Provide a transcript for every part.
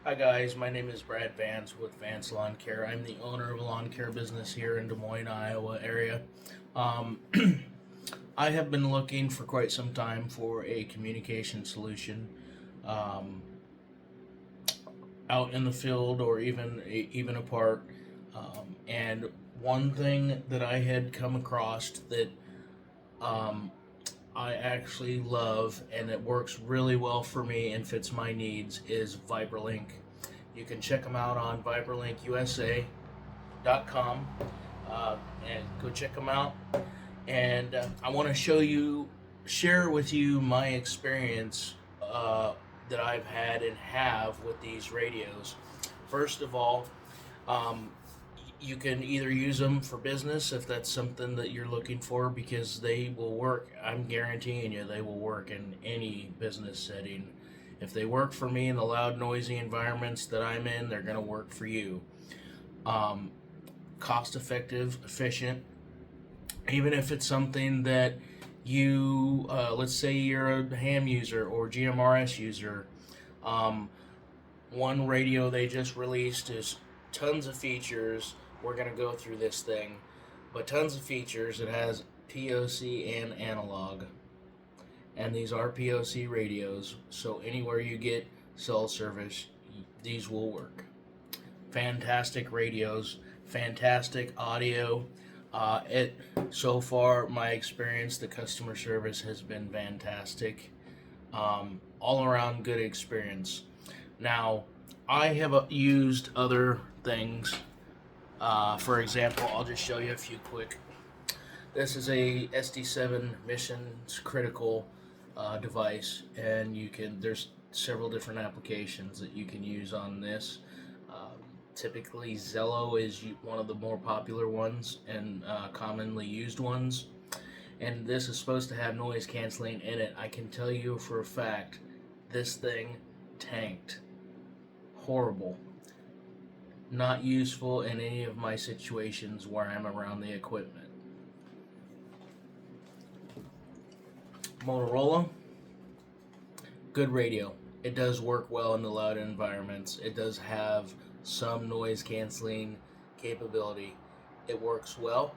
Hi guys, my name is Brad Vance with Vance Lawn Care. I'm the owner of a lawn care business here in Des Moines, Iowa area. Um, I have been looking for quite some time for a communication solution um, out in the field or even apart. And one thing that I had come across that um, I actually love and it works really well for me and fits my needs is Viperlink. You can check them out on viperlinkusa.com and go check them out. And I want to share with you my experience that I've had and have with these radios. First of all, um, you can either use them for business if that's something that you're looking for because they will work. I'm guaranteeing you they will work in any business setting. If they work for me in the loud, noisy environments that I'm in, they're going to work for you. Um, Cost effective, efficient. Even if it's something that let's say you're a ham user or GMRS user, um, one radio they just released is tons of features. We're going to go through this thing, but tons of features. It has POC and analog, and these are POC radios, so anywhere you get cell service, these will work. Fantastic radios, fantastic audio. So far, my experience, the customer service has been fantastic. All around good experience. Now, I have used other things. For example, I'll just show you a few quick. This is a SD7 missions critical device, and there's several different applications that you can use on this. Typically, Zello is one of the more popular ones and commonly used ones. And this is supposed to have noise canceling in it. I can tell you for a fact, this thing tanked. Horrible. Not useful in any of my situations where I'm around the equipment. Motorola, good radio. It does work well in the loud environments. It does have some noise canceling capability. It works well,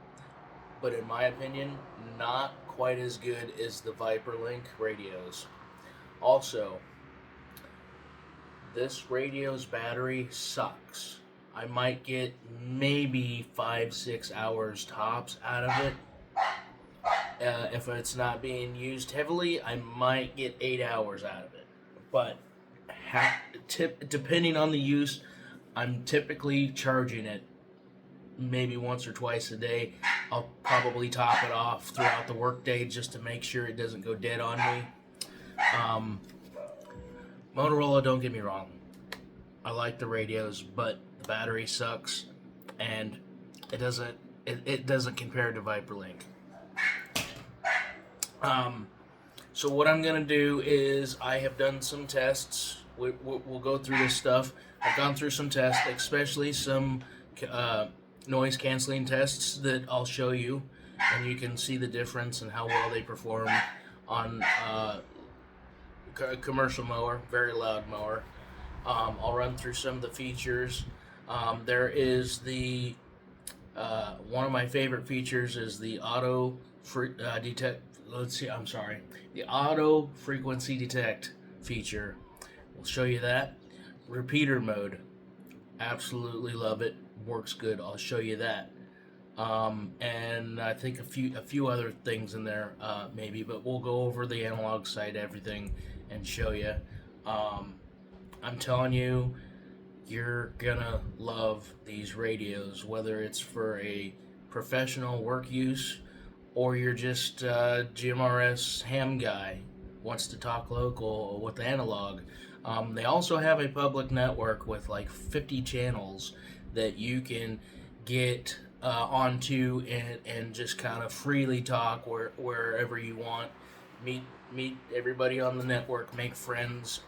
but in my opinion, not quite as good as the Viperlink radios. Also, this radio's battery sucks. I might get maybe 5-6 hours tops out of it. If it's not being used heavily, I might get 8 hours out of it. But depending on the use, I'm typically charging it maybe once or twice a day. I'll probably top it off throughout the workday just to make sure it doesn't go dead on me. Motorola, don't get me wrong, I like the radios, but the battery sucks, and it doesn't compare to Viperlink. So what I'm gonna do is I have done some tests. We'll go through this stuff. I've gone through some tests, especially some noise canceling tests that I'll show you, and you can see the difference and how well they perform on a commercial mower, very loud mower. I'll run through some of the features. There is the one of my favorite features is the auto frequency detect feature. We'll show you that. Repeater mode, absolutely love it. Works good. I'll show you that. And I think a few other things in there maybe, but we'll go over the analog side, everything, and show you. I'm telling you, you're gonna love these radios, whether it's for a professional work use or you're just a GMRS ham guy, wants to talk local with analog. They also have a public network with like 50 channels that you can get onto and just kind of freely talk wherever you want. Meet everybody on the network, make friends.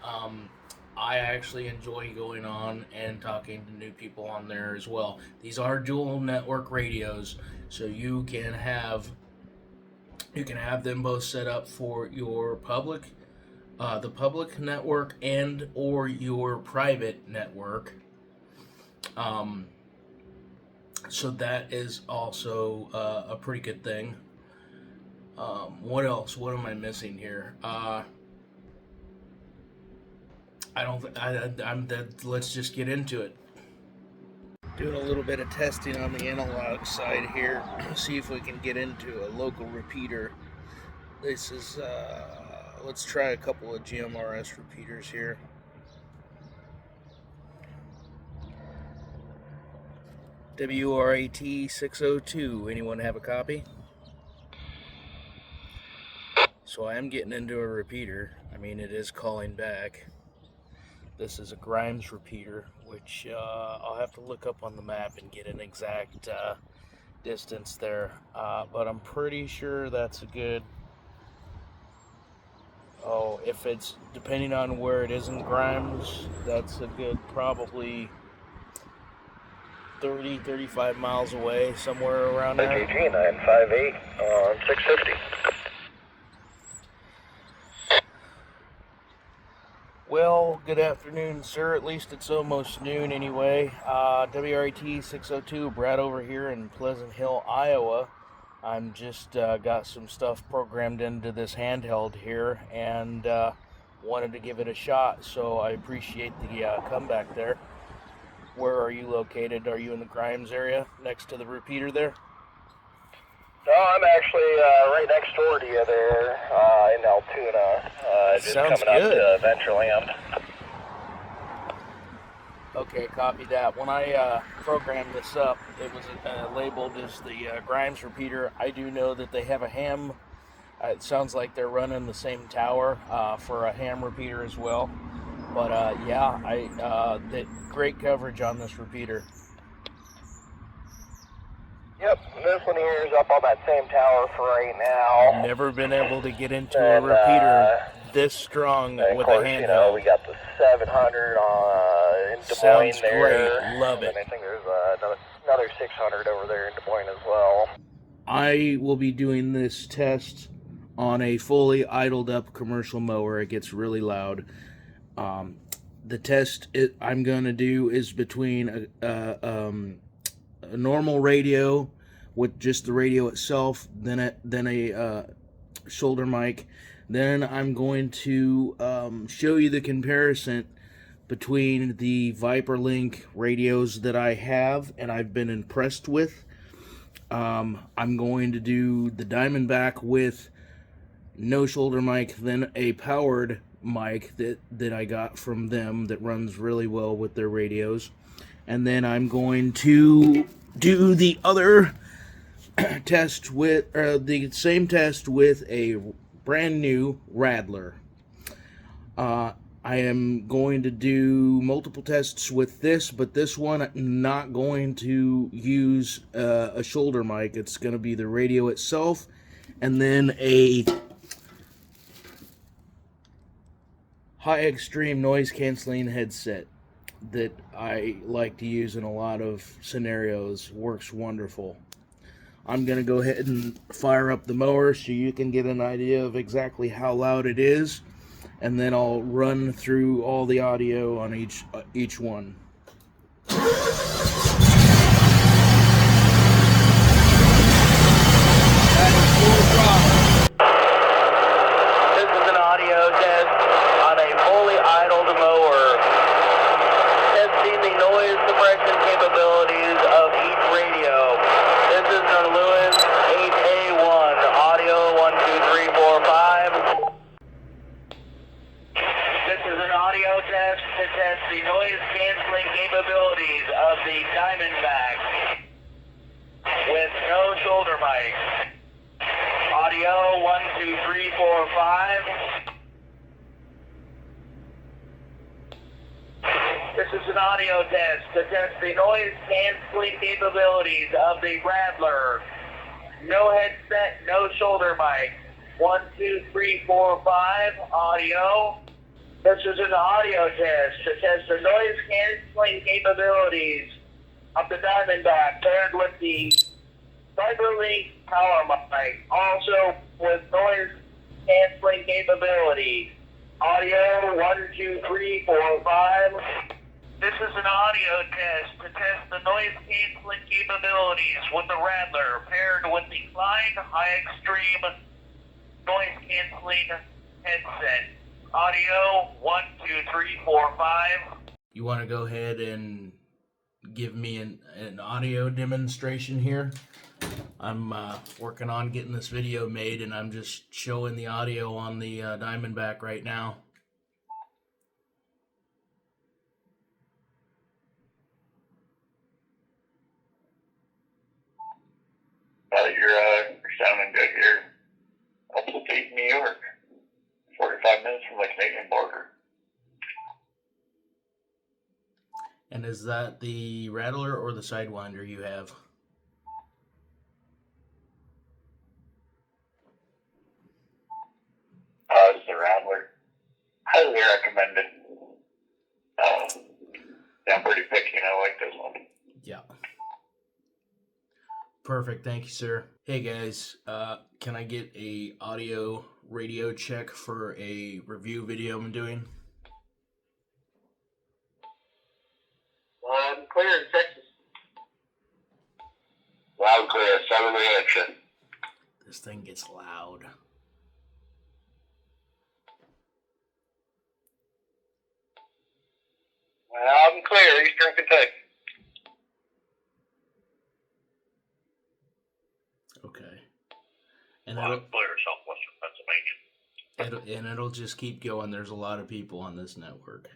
I actually enjoy going on and talking to new people on there as well. These are dual network radios, so you can have them both set up for your public the public network and or your private network. Um, so that is also a pretty good thing. What else? What am I missing here? I don't. I'm. That. Let's just get into it. Doing a little bit of testing on the analog side here. See if we can get into a local repeater. This is. Let's try a couple of GMRS repeaters here. WRAT 602. Anyone have a copy? So I am getting into a repeater. I mean, it is calling back. This is a Grimes repeater, which I'll have to look up on the map and get an exact distance there. But I'm pretty sure that's a good... Oh, if it's depending on where it is in Grimes, that's a good probably 35 miles away, somewhere around there. AG 958 on 650. Well, good afternoon, sir. At least it's almost noon anyway. WRAT 602, Brad over here in Pleasant Hill, Iowa. I'm just got some stuff programmed into this handheld here and wanted to give it a shot, so I appreciate the comeback there. Where are you located? Are you in the Grimes area next to the repeater there? No, I'm actually right next door to you there in Altoona. Just Sounds coming good. up to Ventureland. Okay, copy that. When I programmed this up, it was labeled as the Grimes repeater. I do know that they have a ham. It sounds like they're running the same tower for a ham repeater as well. But yeah, great coverage on this repeater. Yep, this one here is up on that same tower for right now. I've never been able to get into a repeater this strong with a handheld. You know, we got the 700 in Des Moines. Sounds there. Great, love it. And I think there's another 600 over there in Des Moines as well. I will be doing this test on a fully idled up commercial mower. It gets really loud. The test I'm going to do is between a normal radio with just the radio itself, then a shoulder mic. Then I'm going to show you the comparison between the Viperlink radios that I have and I've been impressed with. I'm going to do the Diamondback with no shoulder mic, then a powered mic that I got from them that runs really well with their radios. And then I'm going to do the other test with, the same test with a brand new Rattler. I am going to do multiple tests with this, but this one I'm not going to use a shoulder mic. It's going to be the radio itself, and then a high extreme noise canceling headset that I like to use in a lot of scenarios. Works wonderful. I'm going to go ahead and fire up the mower so you can get an idea of exactly how loud it is, and then I'll run through all the audio on each one. That is full throttle. This is an audio test on a fully idled mower, testing the noise suppression capabilities of each radio. This is the Lewis 8A1, audio 1, 2, 3, 4, 5. This is an audio test to test the noise canceling capabilities of the Diamondback with no shoulder mic. Audio 1, 2, 3, 4, 5. This is an audio test to test the noise canceling capabilities of the Rattler. No headset, no shoulder mic. 1, 2, 3, 4, 5. Audio. This is an audio test to test the noise canceling capabilities of the Diamondback paired with the Viperlink power mic, also with noise canceling capabilities. Audio 12345. This is an audio test to test the noise canceling capabilities with the Rattler paired with the Clyde High Extreme noise canceling headset. Audio 12345. You want to go ahead and give me an audio demonstration here? I'm working on getting this video made, and I'm just showing the audio on the Diamondback right now. You're sounding good here. Upstate New York. 45 minutes from the Canadian border. And is that the Rattler or the Sidewinder you have? It's the Rattler. Highly recommended. I'm pretty picky and I like this one. Yeah. Perfect, thank you, sir. Hey guys, can I get a audio radio check for a review video I'm doing? Clear in Texas. Loud clear, 7 reaction. This thing gets loud. Loud and clear, Eastern Kentucky. Okay. And Loud and clear, Southwestern Pennsylvania. It'll just keep going. There's a lot of people on this network.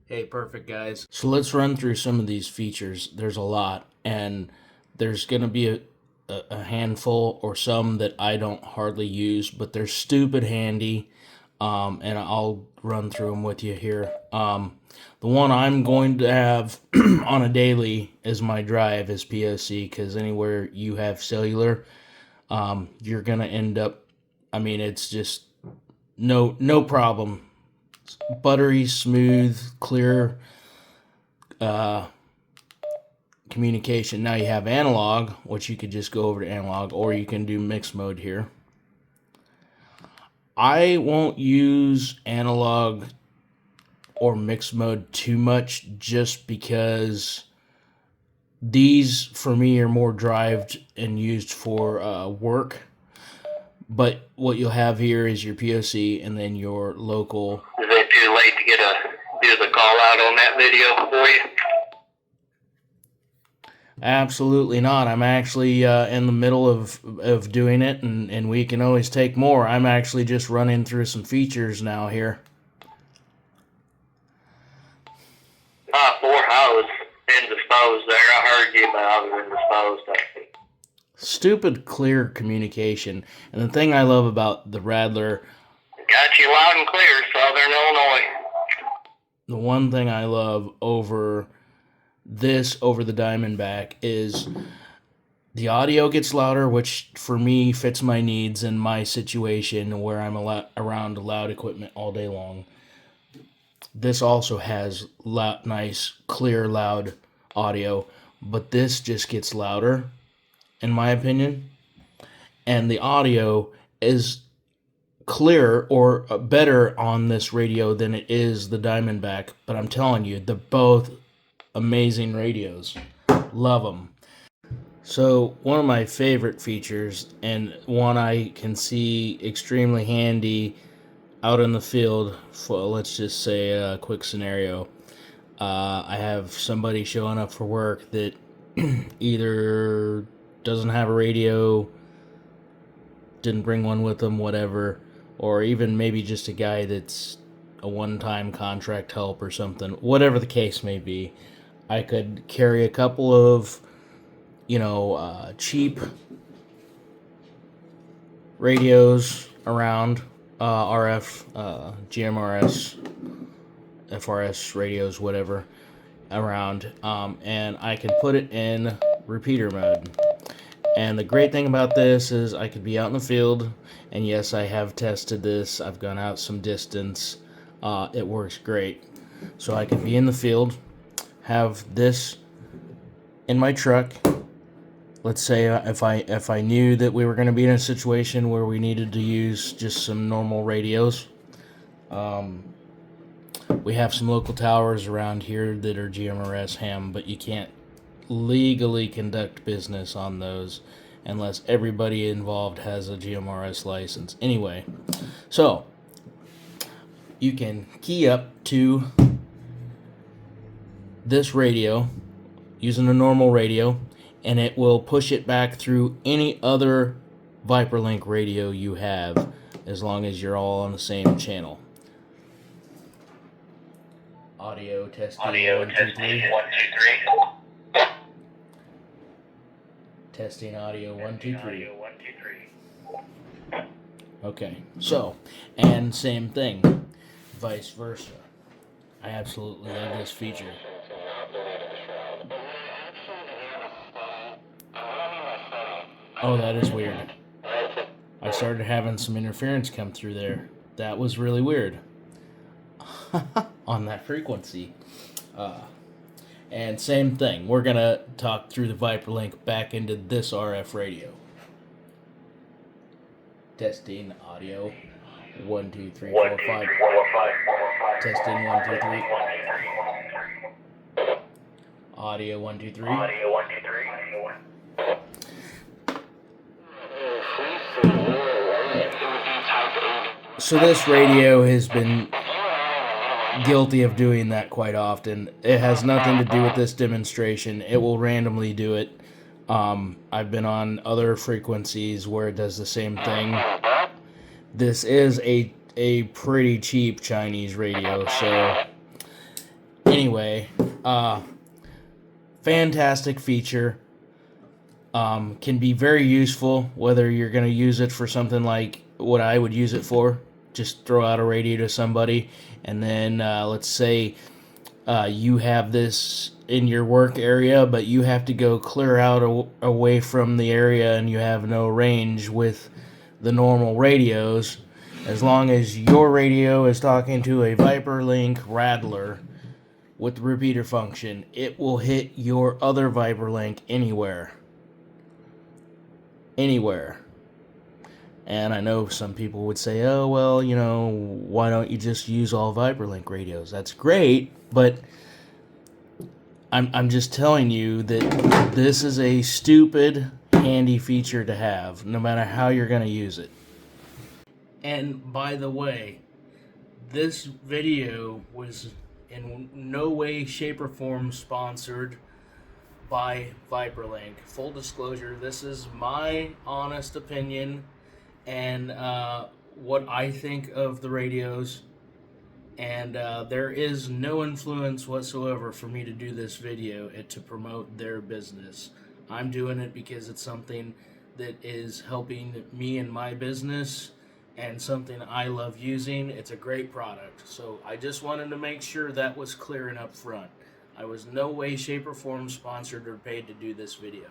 Hey, perfect, guys. So let's run through some of these features. There's a lot, and there's going to be a handful or some that I don't hardly use, but they're stupid handy, and I'll run through them with you here. The one I'm going to have on a daily as my drive is POC, because anywhere you have cellular, you're going to end up, I mean, it's just no problem. Buttery, smooth, clear communication. Now you have analog, which you could just go over to analog, or you can do mixed mode here. I won't use analog or mixed mode too much, just because these for me are more drived and used for work. But what you'll have here is your POC and then your local. Is it too late to do the call out on that video for you? Absolutely not. I'm actually in the middle of doing it, and we can always take more. I'm actually just running through some features now here. 4, I was indisposed there. I heard you, but I was indisposed. Stupid clear communication. And the thing I love about the Rattler, Got you loud and clear, Southern Illinois. the one thing I love over the Diamondback is the audio gets louder, which for me fits my needs and my situation where I'm around loud equipment all day long. This also has nice, clear, loud audio, but this just gets louder, in my opinion. And the audio is clearer or better on this radio than it is the Diamondback. But I'm telling you, they're both amazing radios. Love them. So one of my favorite features, and one I can see extremely handy out in the field, for, let's just say a quick scenario. I have somebody showing up for work that either doesn't have a radio, didn't bring one with them, whatever, or even maybe just a guy that's a one-time contract help or something, whatever the case may be. I could carry a couple of, cheap radios around, RF, GMRS, FRS radios, whatever, around, and I can put it in repeater mode. And the great thing about this is I could be out in the field, and yes, I have tested this. I've gone out some distance. It works great. So I could be in the field, have this in my truck, let's say if I knew that we were going to be in a situation where we needed to use just some normal radios. We have some local towers around here that are GMRS ham, but you can't legally conduct business on those unless everybody involved has a GMRS license. Anyway, so you can key up to this radio using a normal radio, and it will push it back through any other Viperlink radio you have, as long as you're all on the same channel. Audio testing. Audio 1, 2, testing 3. 1 2 3. Testing audio 1 2 3. Audio 1 2 3. Okay, so, and same thing, vice versa. I absolutely love this feature. Oh, that is weird. I started having some interference come through there. That was really weird. On that frequency. And same thing. We're going to talk through the Viperlink back into this RF radio. Testing audio 1 2 3 4 5. Testing 1 2 3. Audio 1 2 3. Audio 1 2 3. So this radio has been guilty of doing that quite often. It has nothing to do with this demonstration. It will randomly do it. I've been on other frequencies where it does the same thing. This is a pretty cheap Chinese radio, so anyway, fantastic feature. Can be very useful, whether you're going to use it for something like what I would use it for. Just throw out a radio to somebody, and then let's say you have this in your work area, but you have to go clear out away from the area and you have no range with the normal radios. As long as your radio is talking to a Viperlink Rattler with the repeater function, it will hit your other Viperlink anywhere. Anywhere. And I know some people would say, oh, well, you know, why don't you just use all Viperlink radios? That's great, but I'm just telling you that this is a stupid, handy feature to have, no matter how you're going to use it. And by the way, this video was in no way, shape, or form sponsored by Viperlink. Full disclosure, this is my honest opinion and what I think of the radios, and there is no influence whatsoever for me to do this video to promote their business. I'm doing it because it's something that is helping me in my business and something I love using. It's a great product, so I just wanted to make sure that was clear and up front. I was no way, shape, or form sponsored or paid to do this video.